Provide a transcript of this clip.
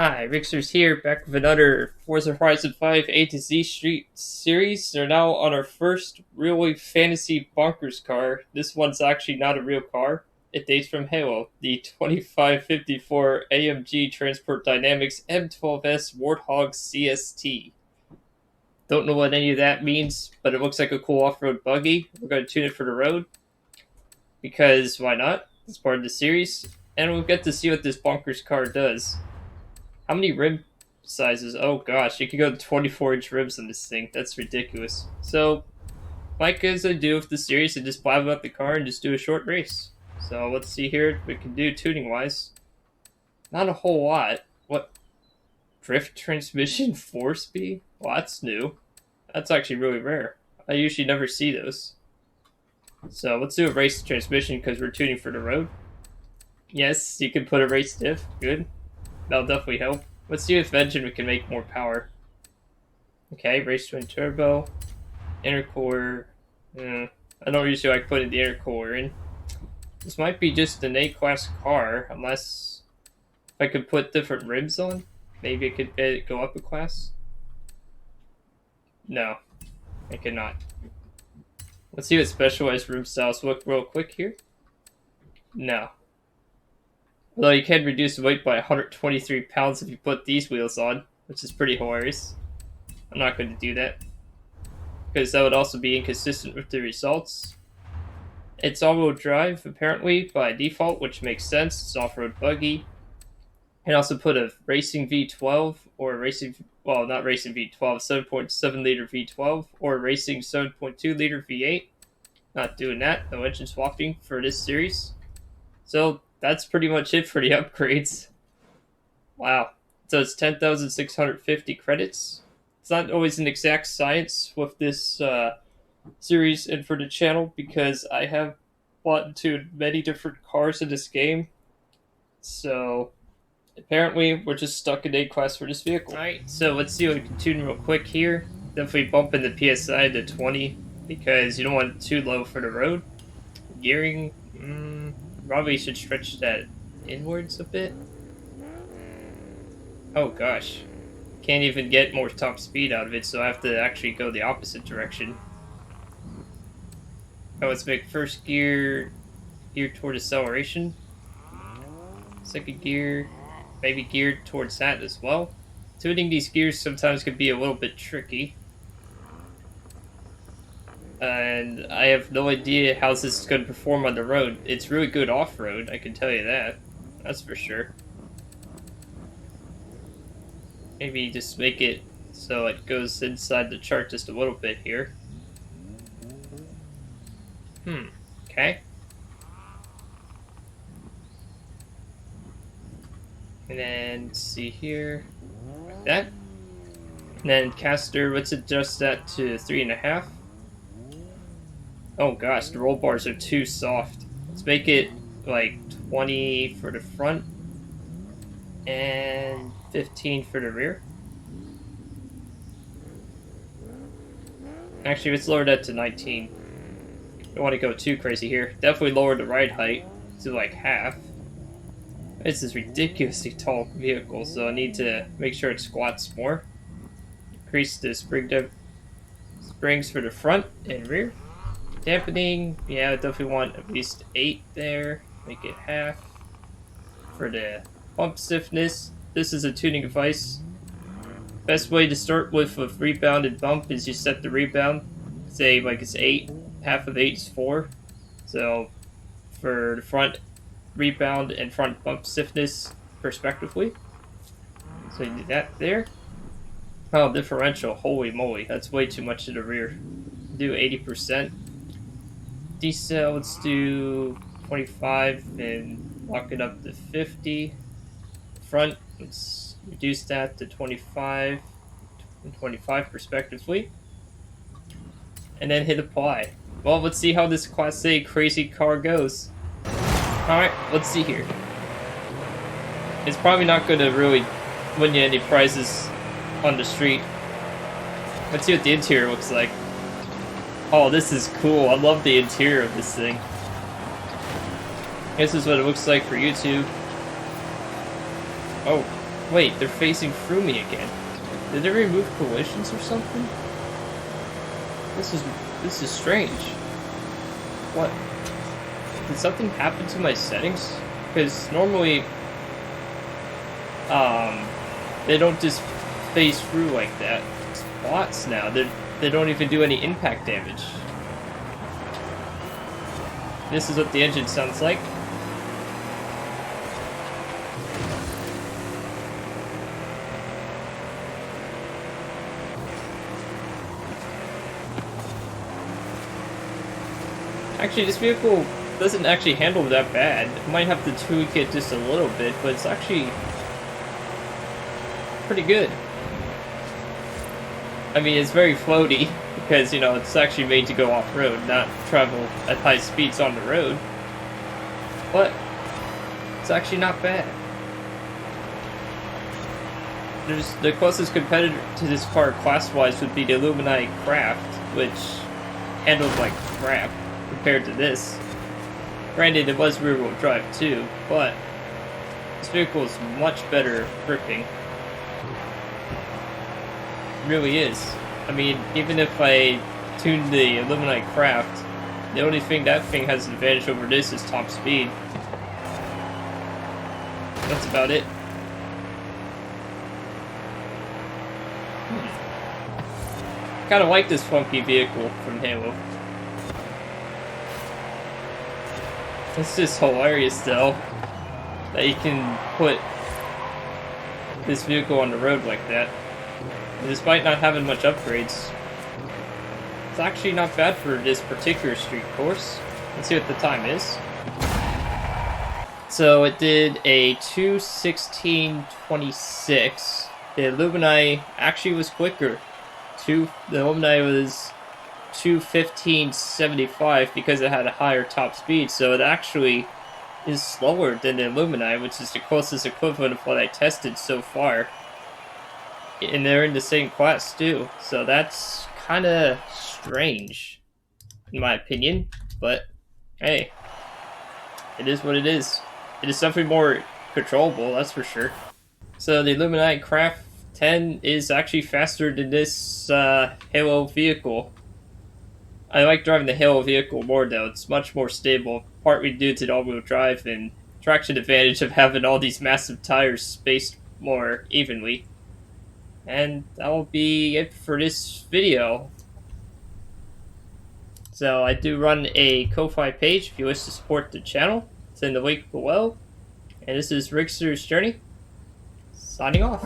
Hi, Rigsters here, back with another Forza Horizon 5 A to Z Street series. They're now on our first really fantasy bonkers car. This one's actually not a real car. It dates from Halo, the 2554 AMG Transport Dynamics M12S Warthog CST. Don't know what any of that means, but it looks like a cool off-road buggy. We're going to tune it for the road, because why not? It's part of the series, and we'll get to see what this bonkers car does. How many rim sizes? Oh gosh, you can go to 24-inch rims on this thing. That's ridiculous. So, like as I do with the series, I just blab out the car and just do a short race. So let's see here what we can do tuning-wise. Not a whole lot. What? Drift transmission 4-speed? Well, that's new. That's actually really rare. I usually never see those. So let's do a race transmission because we're tuning for the road. Yes, you can put a race diff. Good. That'll definitely help. Let's see if engine we can make more power. Okay, race twin turbo. Intercooler. I don't usually like putting the intercooler in. This might be just an A-class car, unless if I could put different rims on. Maybe I could go up a class. No, I cannot. Let's see what specialized rim styles look real quick here. No. Although you can reduce the weight by 123 pounds if you put these wheels on, which is pretty hilarious. I'm not going to do that, because that would also be inconsistent with the results. It's all-wheel drive, apparently, by default, which makes sense. It's off-road buggy. You can also put a racing V12, or a racing, well, not racing V12, 7.7 liter V12, or a racing 7.2 liter V8. Not doing that, no engine swapping for this series. So, that's pretty much it for the upgrades. Wow. So it's 10,650 credits. It's not always an exact science with this series and for the channel, because I have bought into many different cars in this game. So apparently we're just stuck in A-class for this vehicle. Alright, so let's see what we can tune real quick here. Definitely bumping the PSI to 20, because you don't want it too low for the road. Gearing, probably should stretch that inwards a bit. Oh gosh. Can't even get more top speed out of it, so I have to actually go the opposite direction. Oh, let's make first gear toward acceleration. Second gear, maybe geared towards that as well. Tuning these gears sometimes can be a little bit tricky. And I have no idea how this is going to perform on the road. It's really good off-road, I can tell you that. That's for sure. Maybe just make it so it goes inside the chart just a little bit here. Okay. And then, let's see here. Like that. And then caster, let's adjust that to 3.5. Oh gosh, the roll bars are too soft. Let's make it like 20 for the front and 15 for the rear. Actually, let's lower that to 19. Don't want to go too crazy here. Definitely lower the ride height to like half. This is ridiculously tall vehicle, so I need to make sure it squats more. Increase the springs for the front and rear. Dampening, yeah, I definitely want at least 8 there. Make it half. For the bump stiffness, this is a tuning device. Best way to start with a rebound and bump is you set the rebound. Say like it's 8, half of 8 is 4. So for the front rebound and front bump stiffness respectively. So you do that there. Oh, differential, holy moly, that's way too much to the rear. Do 80%. Decel, let's do 25 and lock it up to 50. Front, let's reduce that to 25 and 25 respectively. And then hit apply. Well, let's see how this Class A crazy car goes. Alright, let's see here. It's probably not going to really win you any prizes on the street. Let's see what the interior looks like. Oh, this is cool. I love the interior of this thing. This is what it looks like for YouTube. Oh, Wait, they're facing through me again. Did they remove collisions or something? This is strange. What? Did something happen to my settings? Because normally, they don't just phase through like that. It's bots now. They don't even do any impact damage. This is what the engine sounds like. Actually, this vehicle doesn't actually handle that bad. I might have to tweak it just a little bit, but it's actually pretty good. I mean, it's very floaty because, you know, it's actually made to go off-road, not travel at high speeds on the road. But it's actually not bad. There's the closest competitor to this car class-wise would be the Alumni Craft, which handled like crap compared to this. Granted, it was rear-wheel drive too, but this vehicle is much better gripping. It really is. I mean, even if I tune the Alumni Craft, the only thing that thing has an advantage over this is top speed. That's about it. Kinda like this funky vehicle from Halo. It's just hilarious though, that you can put this vehicle on the road like that. And despite not having much upgrades, it's actually not bad for this particular street course. Let's see what the time is. So it did a 2:16.26. The Alumni actually was quicker. The Alumni was 2:15.75 because it had a higher top speed, so it actually is slower than the Alumni, which is the closest equivalent of what I tested so far. And they're in the same class too, so that's kind of strange, in my opinion. But hey, it is what it is. It is something more controllable, that's for sure. So the Alumni Craft 10 is actually faster than this Halo vehicle. I like driving the Halo vehicle more though. It's much more stable, partly due to the all-wheel drive and traction advantage of having all these massive tires spaced more evenly. And that will be it for this video. So I do run a Ko-Fi page if you wish to support the channel. It's in the link below. And this is Rigsters Journey, signing off.